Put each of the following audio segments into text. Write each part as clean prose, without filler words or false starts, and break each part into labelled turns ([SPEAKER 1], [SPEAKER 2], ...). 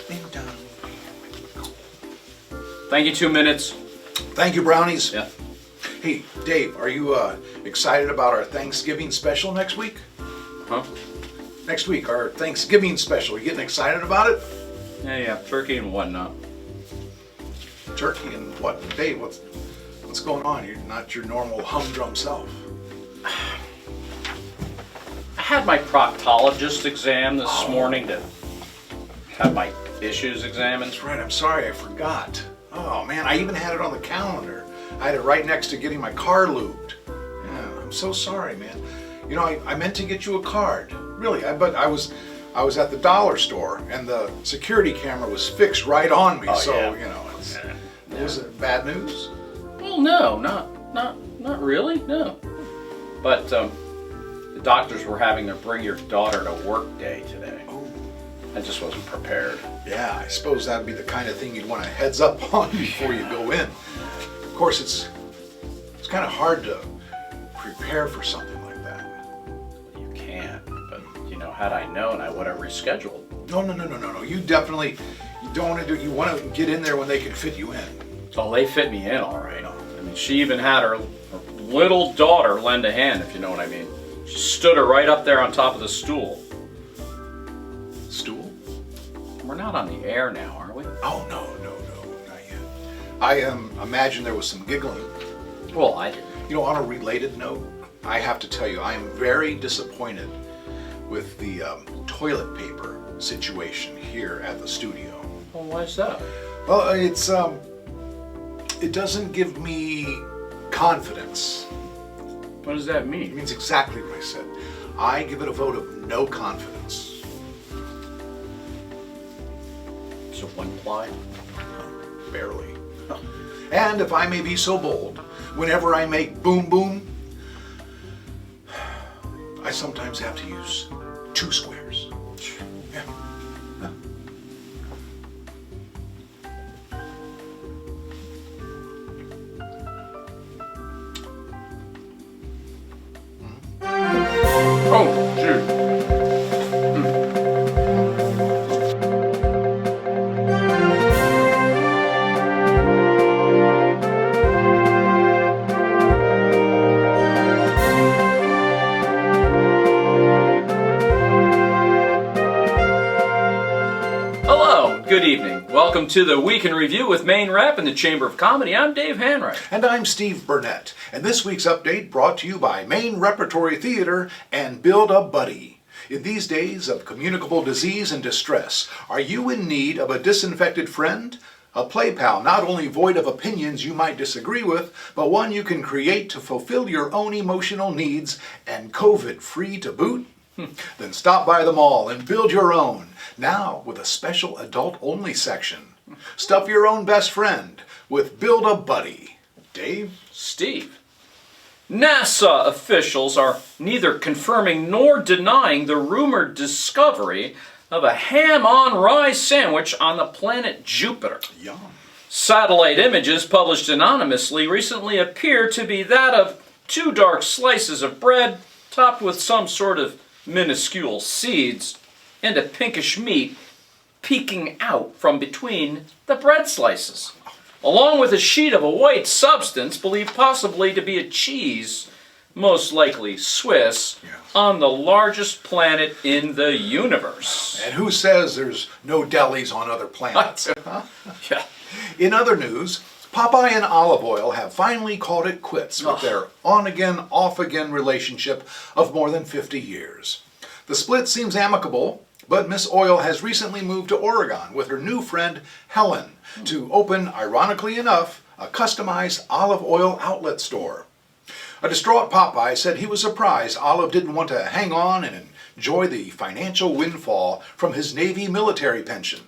[SPEAKER 1] Ding dong.
[SPEAKER 2] Thank you, 2 minutes.
[SPEAKER 1] Thank you, Brownies.
[SPEAKER 2] Yeah.
[SPEAKER 1] Hey, Dave, are you excited about our Thanksgiving special next week?
[SPEAKER 2] Huh?
[SPEAKER 1] Next week, our Thanksgiving special. You getting excited about it?
[SPEAKER 2] Yeah, turkey and whatnot.
[SPEAKER 1] Turkey and what? Dave, what's going on? You're not your normal humdrum self.
[SPEAKER 2] I had my proctologist exam this morning to have my issues examined.
[SPEAKER 1] That's right, I'm sorry, I forgot. Oh man, I even had it on the calendar. I had it right next to getting my car lubed. Yeah, I'm so sorry, man. You know, I meant to get you a card. Really, but I was at the dollar store and the security camera was fixed right on me.
[SPEAKER 2] Oh,
[SPEAKER 1] so,
[SPEAKER 2] yeah.
[SPEAKER 1] you know, was it bad news?
[SPEAKER 2] Well, no, not really, no. But the doctors were having to bring your daughter to work day today.
[SPEAKER 1] Oh.
[SPEAKER 2] I just wasn't prepared.
[SPEAKER 1] Yeah, I suppose that'd be the kind of thing you'd want a heads up on before you go in. Of course, it's kind of hard to prepare for something like that.
[SPEAKER 2] You can, but had I known, I would have rescheduled.
[SPEAKER 1] No. You definitely, you don't want to do. You want to get in there when they can fit you in.
[SPEAKER 2] Oh, they fit me in all right. I mean, she even had her little daughter lend a hand, if you know what I mean. She stood her right up there on top of the stool.
[SPEAKER 1] Stool?
[SPEAKER 2] We're not on the air now, are we?
[SPEAKER 1] Oh no, not yet. I imagine there was some giggling.
[SPEAKER 2] Well, I didn't.
[SPEAKER 1] You know, on a related note, I have to tell you, I am very disappointed with the toilet paper situation here at the studio.
[SPEAKER 2] Well, why is that?
[SPEAKER 1] Well, it doesn't give me confidence.
[SPEAKER 2] What does that
[SPEAKER 1] It
[SPEAKER 2] mean?
[SPEAKER 1] means exactly what I said. I give it a vote of no confidence.
[SPEAKER 2] So one ply?
[SPEAKER 1] Barely. And if I may be so bold, whenever I make boom boom, I sometimes have to use 2 squares. Yeah. Yeah.
[SPEAKER 2] Oh, gee. Good evening. Welcome to the Week in Review with Maine Rep and the Chamber of Comedy. I'm Dave Hanright.
[SPEAKER 1] And I'm Steve Burnett. And this week's update brought to you by Maine Repertory Theater and Build a Buddy. In these days of communicable disease and distress, are you in need of a disinfected friend? A play pal not only void of opinions you might disagree with, but one you can create to fulfill your own emotional needs and COVID-free to boot? Then stop by the mall and build your own, now with a special adult-only section. Stuff your own best friend with Build a Buddy. Dave?
[SPEAKER 2] Steve. NASA officials are neither confirming nor denying the rumored discovery of a ham on rye sandwich on the planet Jupiter.
[SPEAKER 1] Yum.
[SPEAKER 2] Satellite images published anonymously recently appear to be that of 2 dark slices of bread topped with some sort of minuscule seeds and a pinkish meat peeking out from between the bread slices, along with a sheet of a white substance believed possibly to be a cheese, most likely Swiss, on the largest planet in the universe.
[SPEAKER 1] And who says there's no delis on other planets? Huh?
[SPEAKER 2] Yeah.
[SPEAKER 1] In other news, Popeye and Olive Oil have finally called it quits with their on-again, off-again relationship of more than 50 years. The split seems amicable, but Miss Oil has recently moved to Oregon with her new friend Helen to open, ironically enough, a customized olive oil outlet store. A distraught Popeye said he was surprised Olive didn't want to hang on and enjoy the financial windfall from his Navy military pension.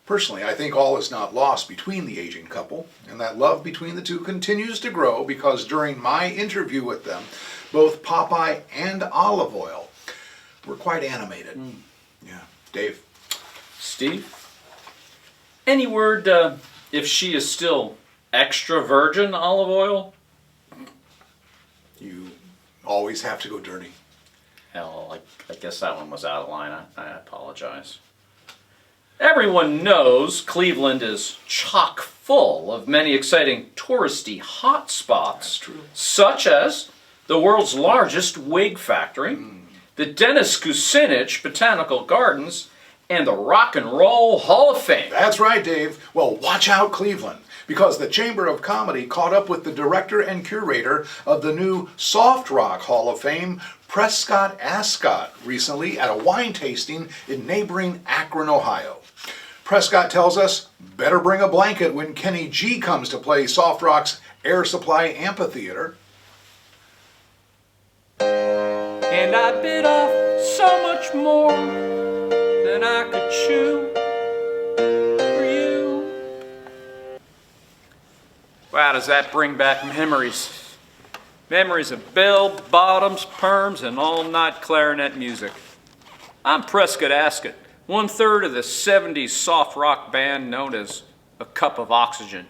[SPEAKER 1] Personally, I think all is not lost between the aging couple, and that love between the two continues to grow because during my interview with them, both Popeye and Olive Oil were quite animated. Yeah. Dave?
[SPEAKER 2] Steve? Any word if she is still extra virgin olive oil?
[SPEAKER 1] You always have to go dirty.
[SPEAKER 2] Hell, I guess that one was out of line. I apologize. Everyone knows Cleveland is chock full of many exciting touristy hotspots, such as the world's largest wig factory, the Dennis Kucinich Botanical Gardens, and the Rock and Roll Hall of Fame.
[SPEAKER 1] That's right, Dave. Well, watch out, Cleveland, because the Chamber of Comedy caught up with the director and curator of the new Soft Rock Hall of Fame, Prescott Ascot, recently at a wine tasting in neighboring Akron, Ohio. Prescott tells us, better bring a blanket when Kenny G comes to play Soft Rock's Air Supply Amphitheater.
[SPEAKER 2] And I bit off so much more than I could chew for you. Wow, does that bring back memories? Memories of bell bottoms, perms, and all-night clarinet music. I'm Prescott Ascot, 1/3 of the 70s soft rock band known as A Cup of Oxygen.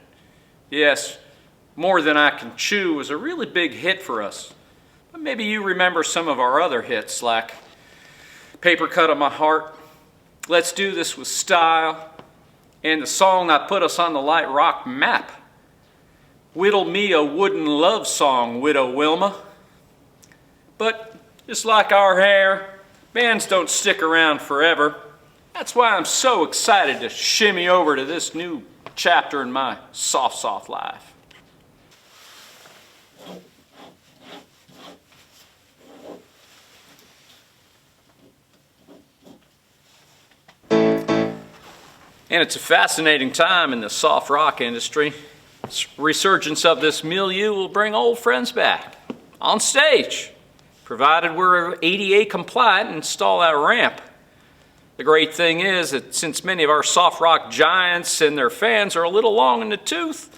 [SPEAKER 2] Yes, More Than I Can Chew was a really big hit for us. But maybe you remember some of our other hits like Paper Cut on My Heart, Let's Do This With Style, and the song that put us on the light rock map, Whittle Me a Wooden Love Song, Widow Wilma. But just like our hair, bands don't stick around forever. That's why I'm so excited to shimmy over to this new chapter in my soft life. And it's a fascinating time in the soft rock industry. Resurgence of this milieu will bring old friends back on stage, provided we're ADA compliant and install that ramp. The great thing is that since many of our soft rock giants and their fans are a little long in the tooth,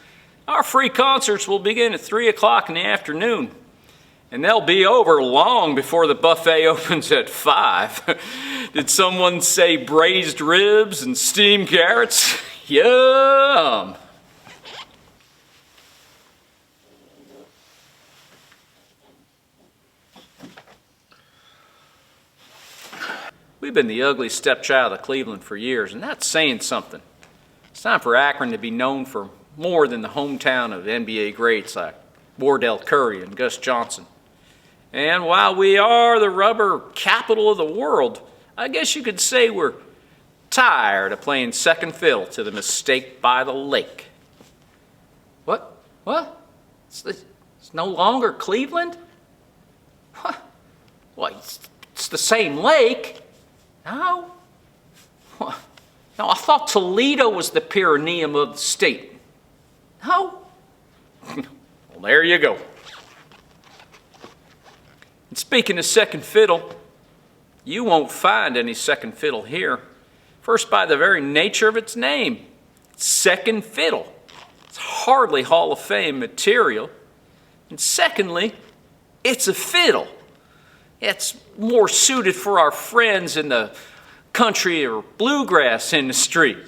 [SPEAKER 2] our free concerts will begin at 3 o'clock in the afternoon. And they'll be over long before the buffet opens at 5. Did someone say braised ribs and steamed carrots? Yum! We've been the ugly stepchild of Cleveland for years, and that's saying something. It's time for Akron to be known for more than the hometown of NBA greats like Wardell Curry and Gus Johnson. And while we are the rubber capital of the world, I guess you could say we're tired of playing second fiddle to the mistake by the lake. What? What? It's no longer Cleveland? What? Well, it's the same lake. No? What? No, I thought Toledo was the perineum of the state. No? Well, there you go. And speaking of second fiddle, you won't find any second fiddle here. First, by the very nature of its name, second fiddle. It's hardly Hall of Fame material. And secondly, it's a fiddle. It's more suited for our friends in the country or bluegrass industry.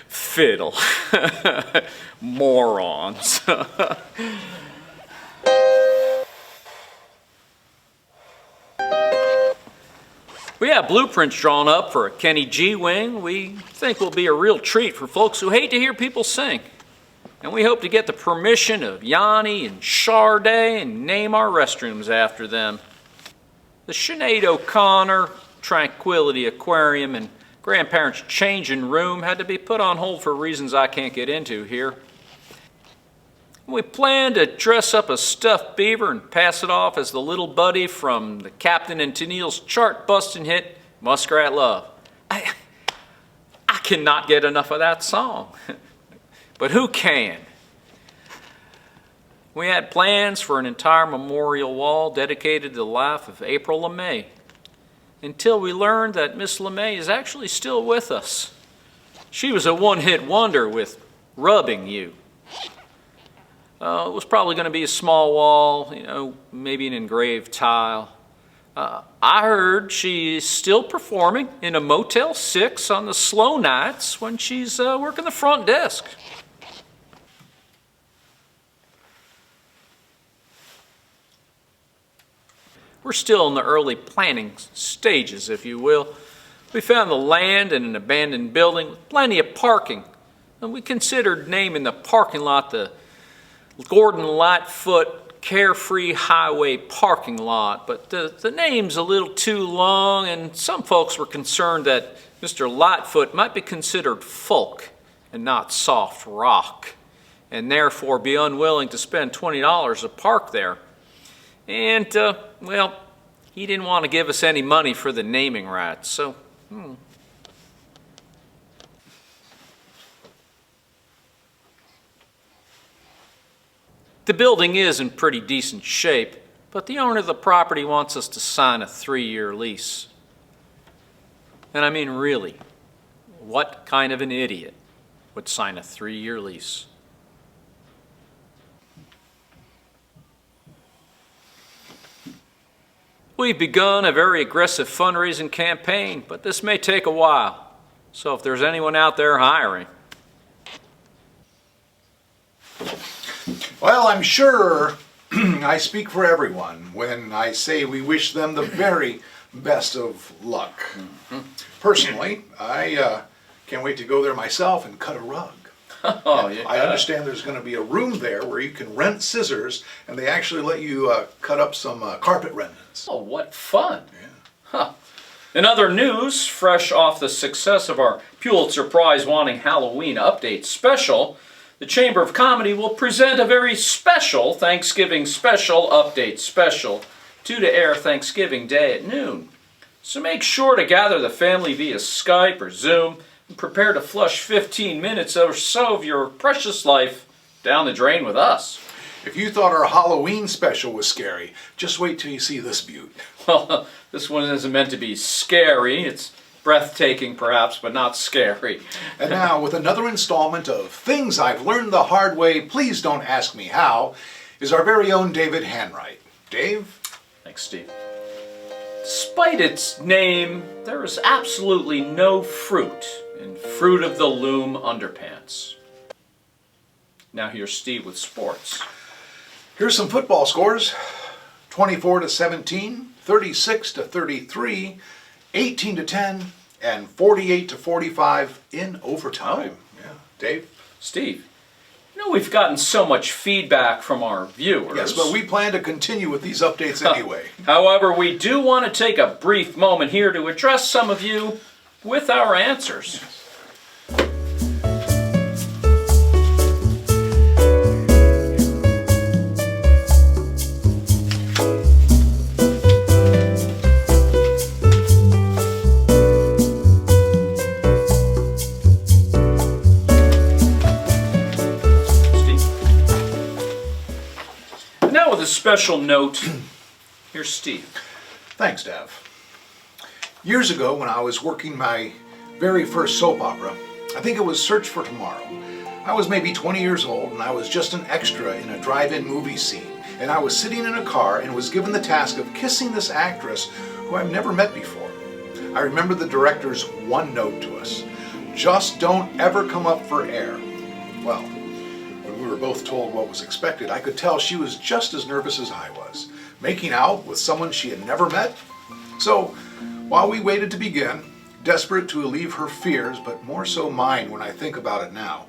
[SPEAKER 2] Fiddle. Morons. We have blueprints drawn up for a Kenny G wing we think will be a real treat for folks who hate to hear people sing. And we hope to get the permission of Yanni and Sade and name our restrooms after them. The Sinead O'Connor Tranquility Aquarium and Grandparents' Changing Room had to be put on hold for reasons I can't get into here. We plan to dress up a stuffed beaver and pass it off as the little buddy from the Captain and Tennille's chart-busting hit, Muskrat Love. I cannot get enough of that song. But who can? We had plans for an entire memorial wall dedicated to the life of April LeMay, until we learned that Miss LeMay is actually still with us. She was a one-hit wonder with Rubbing You. It was probably going to be a small wall, maybe an engraved tile. I heard she's still performing in a Motel 6 on the slow nights when she's working the front desk. We're still in the early planning stages, if you will, We found the land in an abandoned building with plenty of parking, and we considered naming the parking lot the Gordon Lightfoot Carefree Highway Parking Lot, but the name's a little too long, and some folks were concerned that Mr. Lightfoot might be considered folk and not soft rock, and therefore be unwilling to spend $20 to park there. And, well, he didn't want to give us any money for the naming rights, so... The building is in pretty decent shape, but the owner of the property wants us to sign a 3-year lease. And I mean, really, what kind of an idiot would sign a 3-year lease? We've begun a very aggressive fundraising campaign, but this may take a while. So if there's anyone out there hiring.
[SPEAKER 1] Well, I'm sure I speak for everyone when I say we wish them the very best of luck. Personally, I can't wait to go there myself and cut a rug.
[SPEAKER 2] Oh, yeah.
[SPEAKER 1] I understand there's going to be a room there where you can rent scissors, and they actually let you cut up some carpet remnants.
[SPEAKER 2] Oh, what fun.
[SPEAKER 1] Yeah.
[SPEAKER 2] Huh. In other news, fresh off the success of our Pulitzer Prize-winning Halloween Update special, the Chamber of Comedy will present a very special Thanksgiving special update special, due to air Thanksgiving Day at noon. So make sure to gather the family via Skype or Zoom and prepare to flush 15 minutes or so of your precious life down the drain with us.
[SPEAKER 1] If you thought our Halloween special was scary, just wait till you see this beaut.
[SPEAKER 2] Well, this one isn't meant to be scary. It's breathtaking, perhaps, but not scary.
[SPEAKER 1] And now, with another installment of Things I've Learned the Hard Way, Please Don't Ask Me How, is our very own David Hanwright. Dave?
[SPEAKER 2] Thanks, Steve. Despite its name, there is absolutely no fruit in Fruit of the Loom underpants. Now here's Steve with sports.
[SPEAKER 1] Here's some football scores. 24-17, 36-33, 18-10, and 48-45 in overtime. Yeah. Dave?
[SPEAKER 2] Steve, you know we've gotten so much feedback from our viewers.
[SPEAKER 1] Yes, but we plan to continue with these updates anyway.
[SPEAKER 2] However, we do want to take a brief moment here to address some of you with our answers. Now with a special note, here's Steve.
[SPEAKER 1] Thanks, Dav. Years ago, when I was working my very first soap opera, I think it was Search for Tomorrow, I was maybe 20 years old and I was just an extra in a drive-in movie scene. And I was sitting in a car and was given the task of kissing this actress who I've never met before. I remember the director's one note to us: just don't ever come up for air. Well, when we were both told what was expected, I could tell she was just as nervous as I was, making out with someone she had never met. So, while we waited to begin, desperate to alleviate her fears, but more so mine when I think about it now,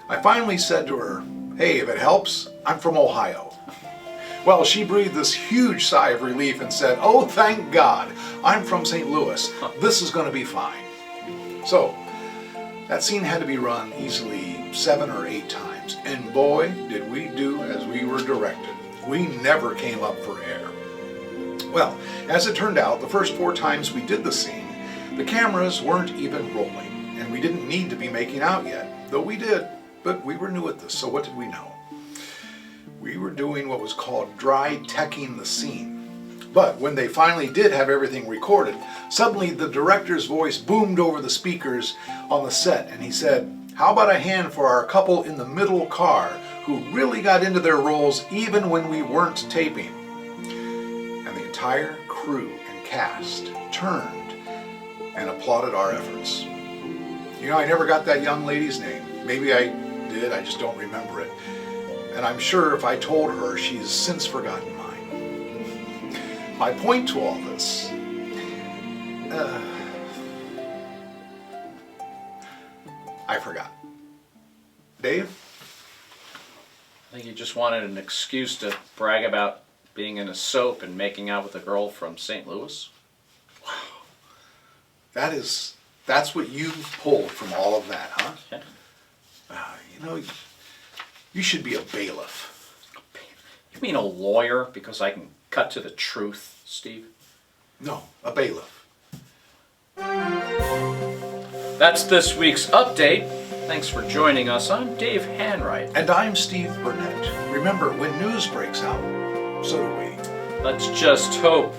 [SPEAKER 1] I finally said to her, "Hey, if it helps, I'm from Ohio." Well, she breathed this huge sigh of relief and said, "Oh, thank God, I'm from St. Louis. This is going to be fine." So, that scene had to be run easily 7 or 8 times, and boy, did we do as we were directed. We never came up for air. Well, as it turned out, the first 4 times we did the scene, the cameras weren't even rolling, and we didn't need to be making out yet, though we did, but we were new at this, so what did we know? We were doing what was called dry teching the scene. But when they finally did have everything recorded, suddenly the director's voice boomed over the speakers on the set, and he said, "How about a hand for our couple in the middle car who really got into their roles even when we weren't taping?" And the entire crew and cast turned and applauded our efforts. You know, I never got that young lady's name. Maybe I did, I just don't remember it. And I'm sure if I told her, she's since forgotten mine. My point to all this, I forgot. Dave?
[SPEAKER 2] I think you just wanted an excuse to brag about being in a soap and making out with a girl from St. Louis.
[SPEAKER 1] That's what you pulled from all of that, huh?
[SPEAKER 2] Yeah.
[SPEAKER 1] You know, you should be a bailiff.
[SPEAKER 2] You mean a lawyer because I can cut to the truth, Steve?
[SPEAKER 1] No, a bailiff.
[SPEAKER 2] That's this week's update. Thanks for joining us. I'm Dave Hanwright.
[SPEAKER 1] And I'm Steve Burnett. Remember, when news breaks out, so do we.
[SPEAKER 2] Let's just hope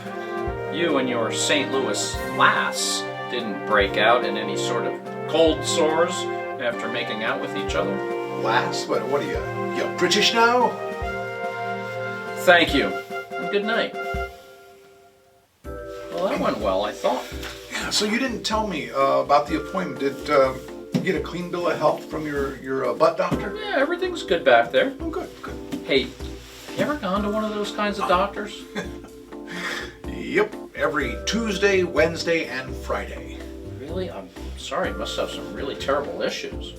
[SPEAKER 2] you and your St. Louis lass didn't break out in any sort of cold sores after making out with each other.
[SPEAKER 1] Lass? What are you British now?
[SPEAKER 2] Thank you, and good night. Well, that went well, I thought.
[SPEAKER 1] Yeah, so you didn't tell me about the appointment. Did you get a clean bill of health from your butt doctor?
[SPEAKER 2] Yeah, everything's good back there.
[SPEAKER 1] Oh, good.
[SPEAKER 2] Hey, have you ever gone to one of those kinds of doctors?
[SPEAKER 1] Yep, every Tuesday, Wednesday, and Friday.
[SPEAKER 2] Really? I'm sorry, you must have some really terrible issues.